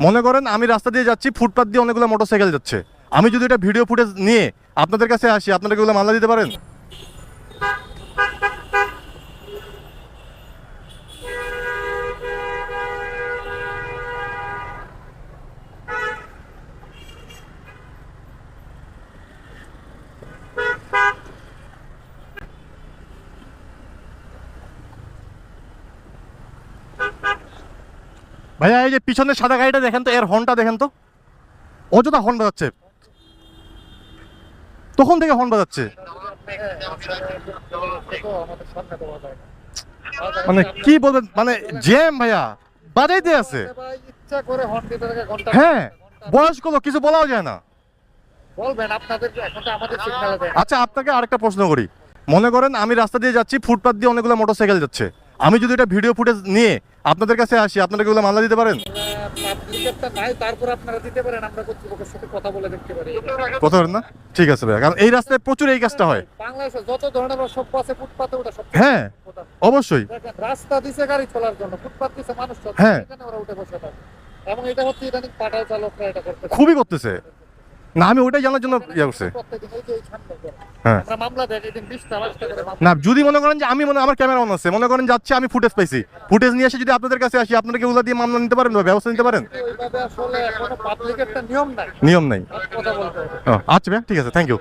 মনে করেন আমি রাস্তা দিয়ে যাচ্ছি, ফুটপাত দিয়ে অনেকগুলো মোটরসাইকেল যাচ্ছে, আমি যদি এটা ভিডিও ফুটেজ নিয়ে আপনাদের কাছে আসি, আপনারা কি এগুলো মামলা দিতে পারেন? ভাইয়া এই যে পিছনের সাদা গাড়িটা দেখেন তো, এর হর্নটা দেখেন তো, অযথা হর্ন বাজাচ্ছে, তখন থেকে হর্ন বাজাচ্ছে। মানে কি বলবেন, মানে জ্যাম ভাইয়া, বাজাইতে আছে। হ্যাঁ, বয়স কত কিছু বলাও যায় না। আচ্ছা আপনাকে আরেকটা প্রশ্ন করি, মনে করেন আমি রাস্তা দিয়ে যাচ্ছি, ফুটপাত দিয়ে অনেকগুলো মোটরসাইকেল যাচ্ছে, আমি যদি এটা ভিডিও ফুটেজ নিয়ে আপনাদের কাছে আসি, আপনারা কি এগুলো মামলা দিতে পারেন? কথা বলেন না, ঠিক আছে ভাইয়া, কারণ এই রাস্তায় প্রচুর এই কাজটা হয়। বাংলাদেশে যত ধরনের সভ্য আছে ফুটপাতে ওটা সব। হ্যাঁ অবশ্যই। রাস্তা দিছে গাড়ি চলার জন্য, ফুটপাত দিছে মানুষ চলার জন্য, হ্যাঁ। এখানে ওরা উঠে বসে থাকে। এবং এটা হচ্ছে ইদানিং পাঠাও চালকরা এটা করতে খুবই করতেছে না, আমি ওইটাই জানার জন্য ইয়ে করছে। প্রত্যেকদিন এই যে এই সামনে করে। হ্যাঁ আমরা মামলা দেই এদিন 20টা 22টা করে মামলা। না, যদি মনে করেন যে আমি আমার ক্যামেরা অন আছে, মনে করেন যাচ্ছে আমি ফুটেজ পাইছি, ফুটেজ নিয়ে এসে যদি আপনাদের কাছে আসি, আপনারা কি ওগুলো দিয়ে মামলা নিতে পারেন বা ব্যবস্থা নিতে পারেন? ওইভাবে আসলে এখনো পাবলিকের একটা নিয়ম নাই, নিয়ম নাই। কথা বলতে হবে। ও আচ্ছা ভাইয়া, ঠিক আছে, থ্যাংক ইউ।